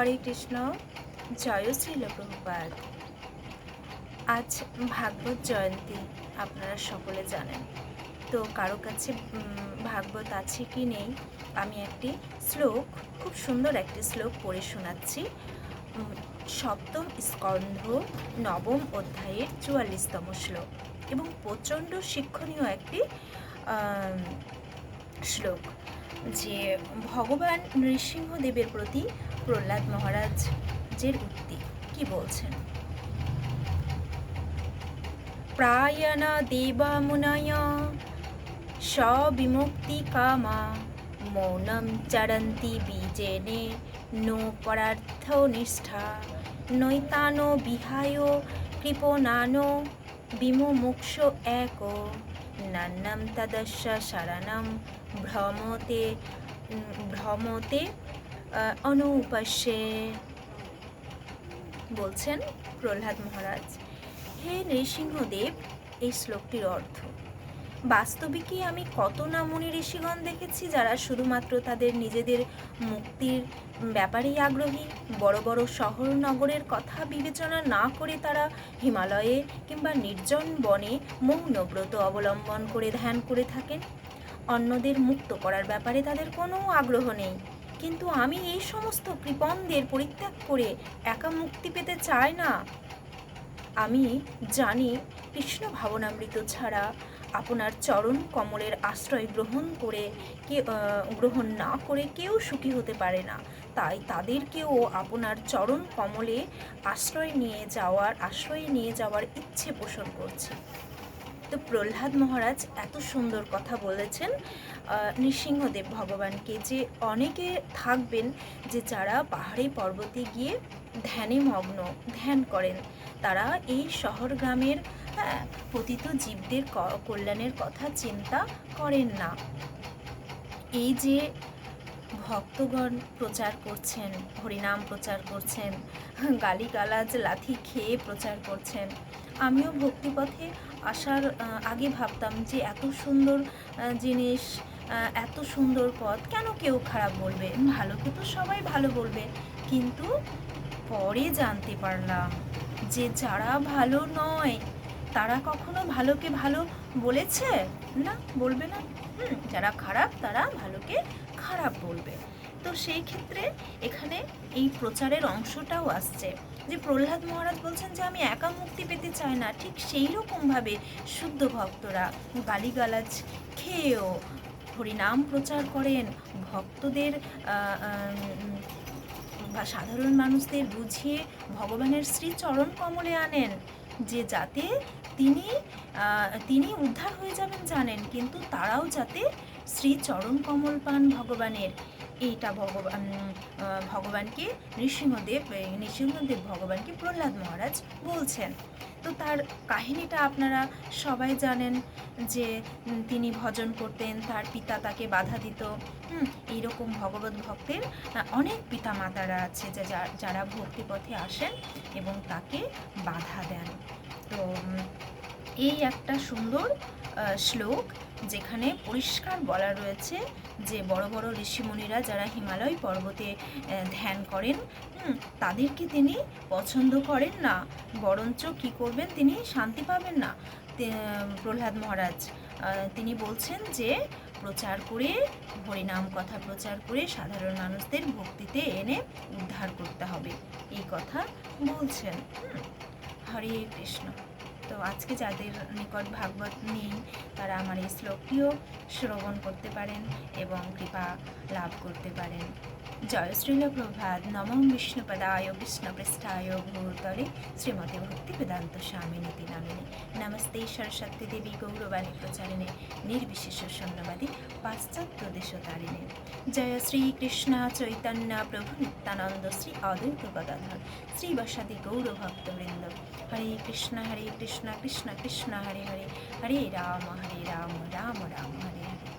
হরে কৃষ্ণ। জয় শ্রীল প্রভুপাদ। আজ ভাগবত জয়ন্তী, আপনারা সকলে জানেন। তো কারো কাছে ভাগবত আছে কি নেই, আমি একটি শ্লোক, খুব সুন্দর একটি শ্লোক পড়ে শোনাচ্ছি। সপ্তম স্কন্ধ নবম অধ্যায়ের 44তম শ্লোক, এবং প্রচণ্ড শিক্ষণীয় একটি শ্লোক, যে ভগবান নৃসিংহদেবের প্রতি প্রহ্লাদ মহারাজের উক্তি কি বলছেন। প্রায়ণ দেবা মুনয় স্ববিমুক্তি কামা মৌনম চরন্তি বীজেনে নো পরার্থ নিষ্ঠা নৈতানো বিহায় কৃপণানো বিমুমুক্ষু এক নান্নম তদস্য শরণম ভ্রমতে অনুপশ্যে। বলছেন প্রহ্লাদ মহারাজ, হে নৃসিংহদেব, এই শ্লোকটির অর্থ, বাস্তবিকই আমি কত না মুনি ঋষিগণ দেখেছি যারা শুধুমাত্র তাদের নিজেদের মুক্তির ব্যাপারেই আগ্রহী। বড় বড় শহর নগরের কথা বিবেচনা না করে তারা হিমালয়ে কিংবা নির্জন বনে মৌন ব্রত অবলম্বন করে ধ্যান করে থাকেন। অন্যদের মুক্ত করার ব্যাপারে তাদের কোনো আগ্রহ নেই। কিন্তু আমি এই সমস্ত কৃপণদের পরিত্যাগ করে একা মুক্তি পেতে চাই না। আমি জানি কৃষ্ণ ভাবনামৃত ছাড়া আপনার চরণ কমলের আশ্রয় গ্রহণ না করে কেউ সুখী হতে পারে না। তাই তাদেরকেও আপনার চরণ কমলে আশ্রয় নিয়ে যাওয়ার ইচ্ছে পোষণ করছি। তো প্রহ্লাদ মহারাজ এত সুন্দর কথা বলেছেন নৃসিংহদেব ভগবানকে, যে অনেকে থাকবেন যে যারা পাহাড়ে পর্বতে গিয়ে ধ্যানে মগ্ন, ধ্যান করেন। তারা এই শহর গ্রামের পতিত জীবদের কল্যাণের কথা চিন্তা করেন না। এই যে ভক্তগণ প্রচার করছেন, হরিনাম প্রচার করছেন, গালিগালাজ লাথি খেয়ে প্রচার করছেন। আমিও ভক্তিপথে আসার আগে ভাবতাম যে এত সুন্দর জিনিস, এত সুন্দর পথ, কেন কেউ খারাপ বলবে? ভালোকে তো সবাই ভালো বলবে। কিন্তু পরে জানতে পারলাম যে যারা ভালো নয় তারা কখনো ভালোকে ভালো বলেছে? না, বলবে না। যারা খারাপ তারা ভালোকে খারাপ বলবে। তো সেই ক্ষেত্রে এখানে এই প্রচারের অংশটাও আসছে, যে প্রহ্লাদ মহারাজ বলছেন যে আমি একা মুক্তি পেতে চাই না। ঠিক সেই রকমভাবে শুদ্ধ ভক্তরা গালিগালাজ খেয়েও হরিনাম প্রচার করেন, ভক্তদের বা সাধারণ মানুষদের বুঝিয়ে ভগবানের শ্রীচরণ কমলে আনেন, যে যাতে তিনি উদ্ধার হয়ে যাবেন জানেন, কিন্তু তারাও যাতে শ্রীচরণ কমল পান ভগবানের। এইটা ভগবানকে নৃসিংহদেব ভগবানকে প্রহ্লাদ মহারাজ বলছেন। তো তার কাহিনীটা আপনারা সবাই জানেন, যে তিনি ভজন করতেন, তার পিতা তাকে বাধা দিত। এইরকম ভগবত ভক্তের অনেক পিতা মাতারা আছে যারা ভক্তিপথে আসেন এবং তাকে বাধা দেন। তো এই একটা সুন্দর শ্লোক, যেখানে পরিষ্কার বলা রয়েছে যে বড় বড় ঋষিমুনিরা যারা হিমালয় পর্বতে ধ্যান করেন, তাদেরকে তিনি পছন্দ করেন না, বরঞ্চ কি করবেন, তিনি শান্তি পাবেন না। প্রহ্লাদ মহারাজ তিনি বলছেন যে প্রচার করে, হরিনাম কথা প্রচার করে সাধারণ মানুষদের ভক্তিতে এনে উদ্ধার করতে হবে, এই কথা বলছেন। হরে কৃষ্ণ। তো আজকে যাদের নিকট ভাগবত নেই তারা আমার এই শ্লোকটিও শ্রবণ করতে পারেন এবং কৃপা লাভ করতে পারেন। জয় শ্রীল প্রভাত। নমঃ বিষ্ণুপদায় কৃষ্ণপৃষ্ঠায় ভূতলে শ্রীমতী ভক্তি বেদান্ত স্বামিনীতি নামিনী নমস্তে সরস্বতী দেবী গৌরবাণী প্রচারিণে নির্বিশেষ শূন্যবাদী পাশ্চাত্য দেশতারিণে। জয় শ্রীকৃষ্ণ চৈতন্য প্রভু নিত্যানন্দ শ্রী অদ্বৈত গদাধর শ্রীবাসাদি গৌরভক্তবৃন্দ। হরে কৃষ্ণ কৃষ্ণ কৃষ্ণ হরে হরে, হরে রাম রাম রাম হরে হরে।